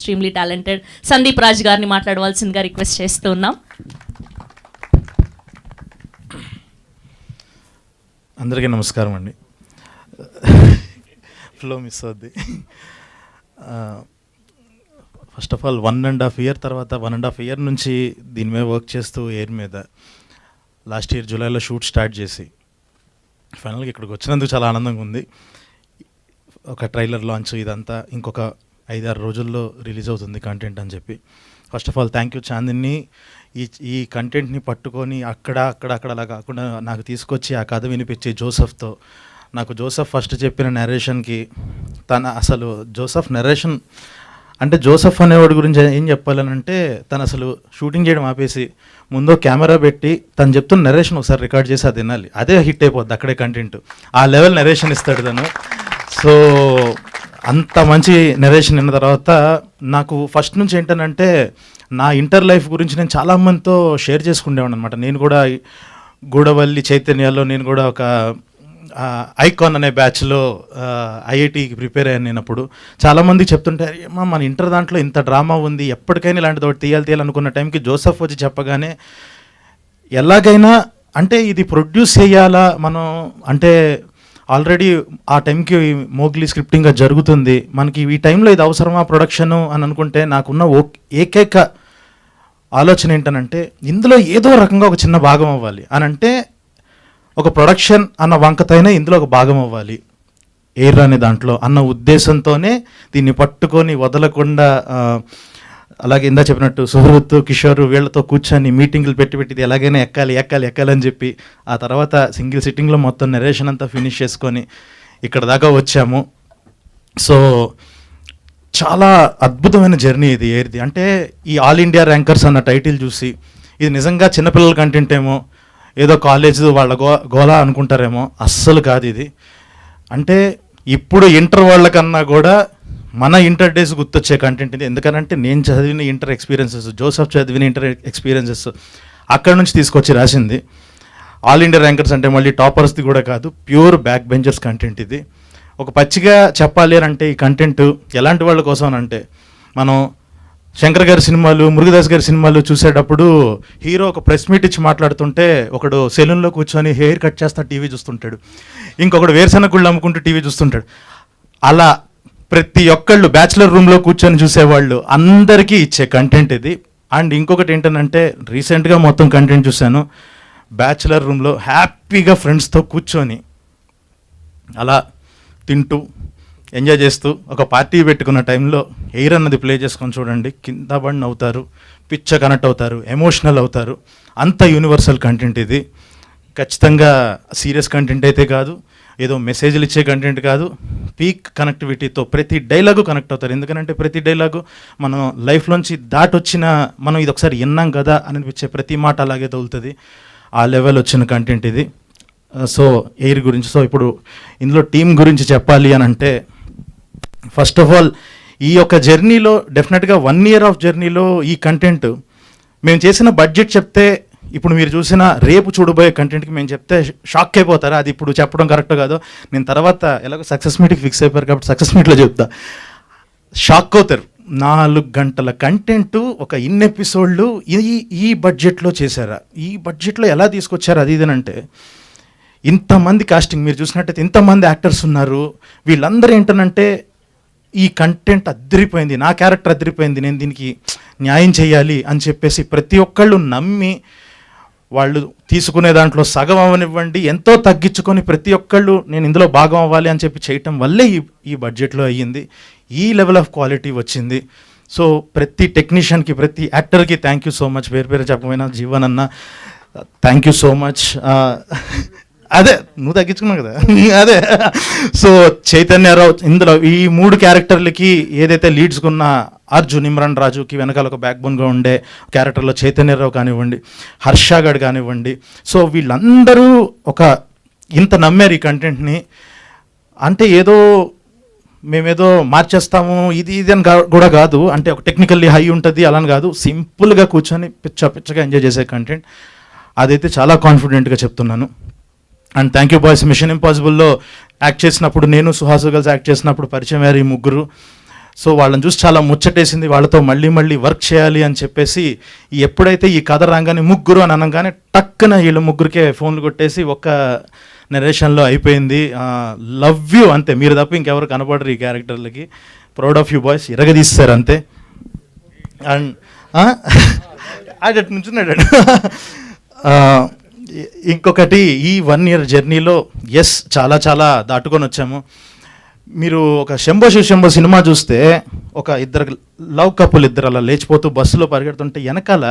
Extremely talented Sandeep Raj గారిని మాట్లాడవలసిందిగా request చేస్తూ ఉన్నాం. అందరికీ నమస్కారం అండి. ఫ్లో మిస్ అవుద్ది. ఫస్ట్ ఆఫ్ ఆల్ 1.5 year తర్వాత 1.5 year నుంచి దీని మీద వర్క్ చేస్తూ ఎయిర్ మీద లాస్ట్ ఇయర్ జూలైలో షూట్ స్టార్ట్ చేసి ఫైనల్గా ఇక్కడికి వచ్చినందుకు చాలా ఆనందంగా ఉంది. ఒక ట్రైలర్ లాంచ్ ఇదంతా ఇంకొక 5-6 రోజుల్లో రిలీజ్ అవుతుంది కంటెంట్ అని చెప్పి. First of all thank you Chandini. ఈ కంటెంట్ని పట్టుకొని అక్కడ అలా కాకుండా నాకు తీసుకొచ్చి ఆ కథ వినిపించి జోసెఫ్తో నాకు జోసెఫ్ ఫస్ట్ చెప్పిన నరేషన్కి అసలు జోసెఫ్ నరేషన్ అంటే జోసెఫ్ అనేవాడి గురించి ఏం చెప్పాలనంటే తను అసలు షూటింగ్ చేయడం ఆపేసి ముందు కెమెరా పెట్టి తను చెప్తున్న నరేషన్ ఒకసారి రికార్డ్ చేసి అది వినాలి, అదే హిట్ అయిపోద్ది అక్కడే కంటెంట్. ఆ లెవెల్ నరేషన్ ఇస్తాడు తను. సో అంత మంచి నరేషన్ విన్న తర్వాత నాకు ఫస్ట్ నుంచి ఏంటనంటే నా ఇంటర్ లైఫ్ గురించి నేను చాలామందితో షేర్ చేసుకునేవాడు అనమాట. నేను కూడా గూడవల్లి చైతన్యాల్లో నేను కూడా ఒక ఐకాన్ అనే బ్యాచ్లో ఐఐటికి ప్రిపేర్ అయ్యాను. నేను అప్పుడు చాలామందికి చెప్తుంటే అమ్మా మన ఇంటర్ దాంట్లో ఇంత డ్రామా ఉంది, ఎప్పటికైనా ఇలాంటిది ఒకటి తీయాలనుకున్న టైంకి జోసెఫ్ వచ్చి చెప్పగానే ఎలాగైనా అంటే ఇది ప్రొడ్యూస్ చేయాలా మనం అంటే ఆల్రెడీ ఆ టైంకి మోగ్లీ స్క్రిప్టింగ్గా జరుగుతుంది, మనకి ఈ టైంలో ఇది అవసరమా ప్రొడక్షను అని అనుకుంటే నాకున్న ఏకైక ఆలోచన ఏంటనంటే ఇందులో ఏదో రకంగా ఒక చిన్న భాగం అవ్వాలి అని అంటే ఒక ప్రొడక్షన్ అన్న వంకతైనా ఇందులో ఒక భాగం అవ్వాలి ఎయిర్ అనే దాంట్లో అన్న ఉద్దేశంతోనే దీన్ని పట్టుకొని వదలకుండా అలాగే ఇందా చెప్పినట్టు సుహృత్ కిషోర్ వీళ్ళతో కూర్చొని మీటింగ్లు పెట్టి ఇది ఎలాగైనా ఎక్కాలి అని చెప్పి ఆ తర్వాత సింగిల్ సిట్టింగ్లో మొత్తం నరేషన్ అంతా ఫినిష్ చేసుకొని ఇక్కడ దాకా వచ్చాము. సో చాలా అద్భుతమైన జర్నీ ఇది ఎయిర్ది. అంటే ఈ ఆల్ ఇండియా ర్యాంకర్స్ అన్న టైటిల్ చూసి ఇది నిజంగా చిన్నపిల్లల కంటెంట్ ఏమో, ఏదో కాలేజ్ వాళ్ళ గోలా అనుకుంటారేమో, అస్సలు కాదు ఇది. అంటే ఇప్పుడు ఇంటర్ వాళ్ళకన్నా కూడా మన ఇంటర్ డేస్ గుర్తొచ్చే కంటెంట్ ఇది. ఎందుకనంటే నేను చదివిన ఇంటర్ ఎక్స్పీరియన్సెస్, జోసెఫ్ చదివిన ఇంటర్ ఎక్స్పీరియన్సెస్ అక్కడ నుంచి తీసుకొచ్చి రాసింది. ఆల్ ఇండియా ర్యాంకర్స్ అంటే మళ్ళీ టాపర్స్ది కూడా కాదు, ప్యూర్ బ్యాక్ బెంచర్స్ కంటెంట్ ఇది. ఒక పచ్చిగా చెప్పాలి అని అంటే ఈ కంటెంట్ ఎలాంటి వాళ్ళ కోసం అంటే మనం శంకర్ గారి సినిమాలు, మురుగదాస్ గారి సినిమాలు చూసేటప్పుడు హీరో ఒక ప్రెస్ మీట్ ఇచ్చి మాట్లాడుతుంటే ఒకడు సెలూన్లో కూర్చొని హెయిర్ కట్ చేస్తా టీవీ చూస్తుంటాడు, ఇంకొకడు వేరుశనగ గుళ్ళు అమ్ముకుంటూ టీవీ చూస్తుంటాడు. అలా ప్రతి ఒక్కళ్ళు బ్యాచిలర్ రూమ్లో కూర్చొని చూసేవాళ్ళు అందరికీ ఇచ్చే కంటెంట్ ఇది. అండ్ ఇంకొకటి ఏంటంటే రీసెంట్గా మొత్తం కంటెంట్ చూశాను, బ్యాచిలర్ రూమ్లో హ్యాపీగా ఫ్రెండ్స్తో కూర్చొని అలా తింటూ ఎంజాయ్ చేస్తూ ఒక పార్టీ పెట్టుకున్న టైంలో ఎయిర్ అన్నది ప్లే చేసుకొని చూడండి, కింద పడి నవ్వుతారు, పిచ్చ కనెక్ట్ అవుతారు, ఎమోషనల్ అవుతారు. అంత యూనివర్సల్ కంటెంట్ ఇది. ఖచ్చితంగా సీరియస్ కంటెంట్ అయితే కాదు, ఏదో మెసేజ్లు ఇచ్చే కంటెంట్ కాదు, పీక్ కనెక్టివిటీతో ప్రతి డైలాగు కనెక్ట్ అవుతారు. ఎందుకంటే ప్రతి డైలాగు మనం లైఫ్లోంచి దాటొచ్చిన మనం ఇది ఒకసారి విన్నాం కదా అనిపించే ప్రతి మాట అలాగే తగులుతుంది. ఆ లెవెల్ వచ్చిన కంటెంట్ ఇది. సో ఎయిర్ గురించి. సో ఇప్పుడు ఇందులో టీం గురించి చెప్పాలి అని అంటే ఫస్ట్ ఆఫ్ ఆల్ ఈ యొక్క జర్నీలో డెఫినెట్గా 1 year ఆఫ్ జర్నీలో ఈ కంటెంట్ మేము చేసిన బడ్జెట్ చెప్తే ఇప్పుడు మీరు చూసిన రేపు చూడబోయే కంటెంట్కి మేము చెప్తే షాక్ అయిపోతారా, అది ఇప్పుడు చెప్పడం కరెక్ట్ కాదు. నేను తర్వాత ఎలాగో సక్సెస్ మీట్కి ఫిక్స్ అయిపోయారు కాబట్టి సక్సెస్ మీట్లో చెప్తా, షాక్ అవుతారు. 4 గంటల కంటెంట్ ఒక ఇన్ని ఎపిసోడ్లు ఈ బడ్జెట్లో చేశారా, ఈ బడ్జెట్లో ఎలా తీసుకొచ్చారు అది ఇదనంటే ఇంతమంది కాస్టింగ్ మీరు చూసినట్టయితే ఇంతమంది యాక్టర్స్ ఉన్నారు. వీళ్ళందరూ ఏంటనంటే ఈ కంటెంట్ అద్దరిపోయింది, నా క్యారెక్టర్ అద్దరిపోయింది, నేను దీనికి న్యాయం చేయాలి అని చెప్పేసి ప్రతి ఒక్కళ్ళు నమ్మి వాళ్ళు తీసుకునే దాంట్లో సగం అవ్వనివ్వండి ఎంతో తగ్గించుకొని ప్రతి ఒక్కళ్ళు నేను ఇందులో భాగం అవ్వాలి అని చెప్పి చేయటం వల్లే ఈ బడ్జెట్లో అయ్యింది, ఈ లెవెల్ ఆఫ్ క్వాలిటీ వచ్చింది. సో ప్రతి టెక్నీషియన్కి ప్రతి యాక్టర్కి థ్యాంక్ యూ సో మచ్. పేరు చెప్పమైనా జీవన్ అన్న థ్యాంక్ యూ సో మచ్. అదే నువ్వు తగ్గించుకున్నావు కదా అదే. సో చైతన్యరావు ఇందులో ఈ 3 క్యారెక్టర్లకి ఏదైతే లీడ్స్కున్న అర్జున్, ఇమ్రాన్ రాజుకి వెనకాల ఒక బ్యాక్ బోన్గా ఉండే క్యారెక్టర్లో చైతన్యరావు కానివ్వండి, హర్షగాడ్ కానివ్వండి. సో వీళ్ళందరూ ఒక ఇంత నమ్మారు ఈ కంటెంట్ని. అంటే ఏదో మేమేదో మార్చేస్తాము ఇది అని కూడా కాదు, అంటే ఒక టెక్నికల్లీ హై ఉంటుంది అలా అని కాదు, సింపుల్గా కూర్చొని పిచ్చగా ఎంజాయ్ చేసే కంటెంట్. అదైతే చాలా కాన్ఫిడెంట్గా చెప్తున్నాను. And thank you boys. Mission ఇంపాసిబుల్లో యాక్ట్ చేసినప్పుడు నేను సుహాసు కలిసి యాక్ట్ చేసినప్పుడు పరిచయం అయ్యారు ఈ 3. సో వాళ్ళని చూసి చాలా ముచ్చటేసింది, వాళ్ళతో మళ్ళీ మళ్ళీ వర్క్ చేయాలి అని చెప్పేసి ఎప్పుడైతే ఈ కథ రాగానే ముగ్గురు అని అనగానే టక్కున వీళ్ళు ముగ్గురికే ఫోన్లు కొట్టేసి ఒక్క నరేషన్లో అయిపోయింది. లవ్ యూ అంతే, మీరు తప్ప ఇంకెవరు కనపడరు ఈ క్యారెక్టర్లకి. ప్రౌడ్ ఆఫ్ యూ బాయ్స్, ఇరగదీస్తారు అంతే. అండ్ అటు నుంచున్నాడు. ఇంకొకటి, ఈ 1 year జర్నీలో ఎస్ చాలా చాలా దాటుకొని వచ్చాము. మీరు ఒక శంభో శివశంభో సినిమా చూస్తే ఒక ఇద్దరు లవ్ కపుల్ ఇద్దరు అలా లేచిపోతూ బస్సులో పరిగెడుతుంటే వెనకాల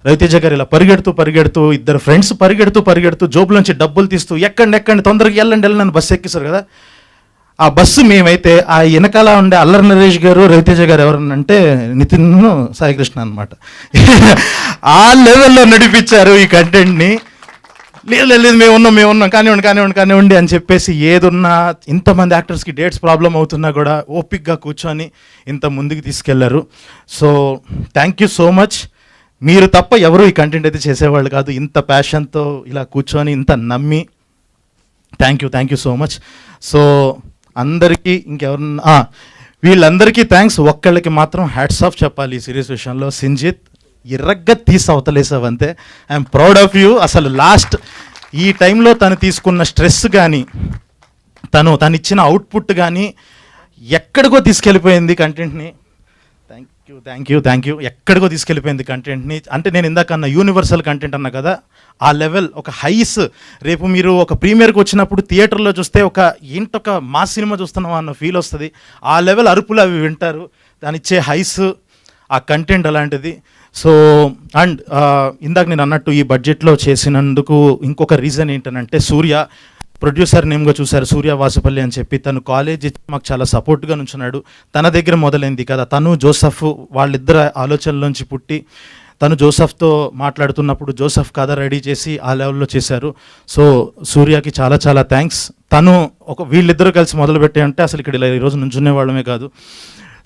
రవితేజ గారు ఇలా పరిగెడుతూ ఇద్దరు ఫ్రెండ్స్ పరిగెడుతూ జోబులోంచి డబ్బులు తీస్తూ ఎక్కండి తొందరగా వెళ్ళండి బస్సు ఎక్కిస్తారు కదా. ఆ బస్సు మేమైతే ఆ వెనకాల ఉండే అల్లరి నరేష్ గారు రవితేజ గారు ఎవరనంటే నితిన్ సాయికృష్ణ అనమాట. ఆ లెవెల్లో నడిపించారు ఈ కంటెంట్ని. లేదు మేము ఉన్నాం కానివ్వండి అని చెప్పేసి ఏదున్నా ఇంతమంది యాక్టర్స్కి డేట్స్ ప్రాబ్లం అవుతున్నా కూడా ఓపిక్గా కూర్చొని ఇంత ముందుకు తీసుకెళ్లారు. So thank you so much. మీరు తప్ప ఎవరు ఈ కంటెంట్ అయితే చేసేవాళ్ళు కాదు, ఇంత ప్యాషన్తో ఇలా కూర్చొని ఇంత నమ్మి. Thank you so much. So అందరికీ ఇంకెవరన్నా వీళ్ళందరికీ థ్యాంక్స్. ఒక్కళ్ళకి మాత్రం హ్యాట్స్ ఆఫ్ చెప్పాలి ఈ సిరీస్ విషయంలో. సింజిత్ ఇరగ్గా తీసి అవతలేసావు అంతే. I'm proud of you. అసలు లాస్ట్ ఈ టైంలో తను తీసుకున్న స్ట్రెస్ కానీ తను ఇచ్చిన అవుట్పుట్ కానీ ఎక్కడికో తీసుకెళ్ళిపోయింది కంటెంట్ని. Thank you. ఎక్కడికో తీసుకెళ్ళిపోయింది కంటెంట్ని. అంటే నేను ఇందాక అన్న యూనివర్సల్ కంటెంట్ అన్నా కదా, ఆ లెవెల్ ఒక హైస్. రేపు మీరు ఒక ప్రీమియర్కి వచ్చినప్పుడు థియేటర్లో చూస్తే ఏంటొక మా సినిమా చూస్తున్నాం అన్న ఫీల్ వస్తుంది. ఆ లెవెల్ అరుపులు అవి వింటారు. దానిచ్చే హైస్, ఆ కంటెంట్ అలాంటిది. సో అండ్ ఇందాక నేను అన్నట్టు ఈ బడ్జెట్లో చేసినందుకు ఇంకొక రీజన్ ఏంటంటే సూర్య ప్రొడ్యూసర్ నేమ్గా చూశారు, సూర్య వాసుపల్లి అని చెప్పి. తను కాలేజ్ ఇచ్చి మాకు చాలా సపోర్ట్గా నుంచున్నాడు. తన దగ్గర మొదలైంది కదా. తను జోసఫ్ వాళ్ళిద్దరు ఆలోచనలోంచి పుట్టి తను జోసఫ్తో మాట్లాడుతున్నప్పుడు జోసఫ్ కథ రెడీ చేసి ఆ లెవెల్లో చేశారు. సో సూర్యకి చాలా చాలా థ్యాంక్స్. తను వీళ్ళిద్దరూ కలిసి మొదలుపెట్టే అంటే అసలు ఇక్కడ ఇలా ఈరోజు నుంచునే వాళ్ళమే కాదు.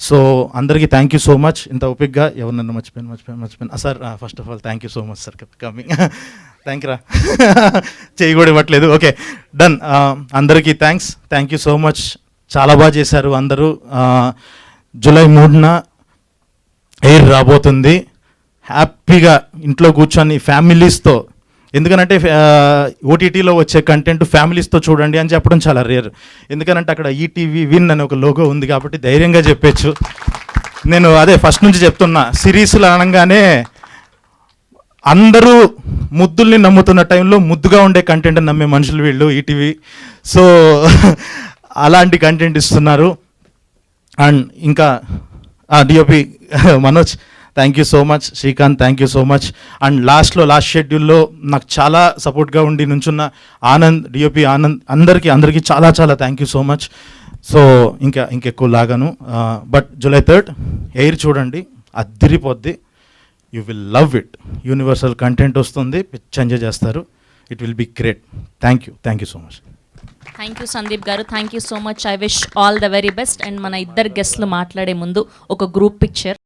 సో అందరికీ థ్యాంక్ యూ సో మచ్. ఇంత ఓపిక్గా ఎవరినన్నా మర్చిపోయాను sir. First of all thank you so much sir coming. Thank you రా. చేయి కూడా ఇవ్వట్లేదు. Okay done. అందరికీ థ్యాంక్ యూ సో మచ్. చాలా బాగా చేశారు అందరూ. జూలై 3న ఎయిర్ రాబోతుంది. హ్యాపీగా ఇంట్లో కూర్చొని ఫ్యామిలీస్తో, ఎందుకనంటే ఓటీటీలో వచ్చే కంటెంట్ ఫ్యామిలీస్తో చూడండి అని చెప్పడం చాలా రేర్. ఎందుకనంటే అక్కడ ఈటీవీ విన్ అనే ఒక లోగో ఉంది కాబట్టి ధైర్యంగా చెప్పచ్చు. నేను అదే ఫస్ట్ నుంచి చెప్తున్నా, సిరీస్లు అనగానే అందరూ ముద్దుల్ని నమ్ముతున్న టైంలో ముద్దుగా ఉండే కంటెంట్ నమ్మే మనుషులు వీళ్ళు ఈటీవీ. సో అలాంటి కంటెంట్ ఇస్తున్నారు. అండ్ ఇంకా DOP Manoj thank you so much. Srikanth thank you so much. And last షెడ్యూల్లో నాకు చాలా సపోర్ట్గా ఉండి నుంచున్న ఆనంద్, డిఓపి ఆనంద్, అందరికీ చాలా చాలా thank you so much. So ఇంకెక్కువ లాగాను. బట్ July 3rd ఎయిర్ చూడండి, అద్దిరిపోద్ది. You will love it. Universal content వస్తుంది, పిచ్ ఎంజాయ్ చేస్తారు. It will be great. Thank you so much. Thank you Sandeep గారు, thank you so much. I wish all the very best. And మన ఇద్దరు గెస్ట్లు మాట్లాడే ముందు ఒక గ్రూప్ పిక్చర్.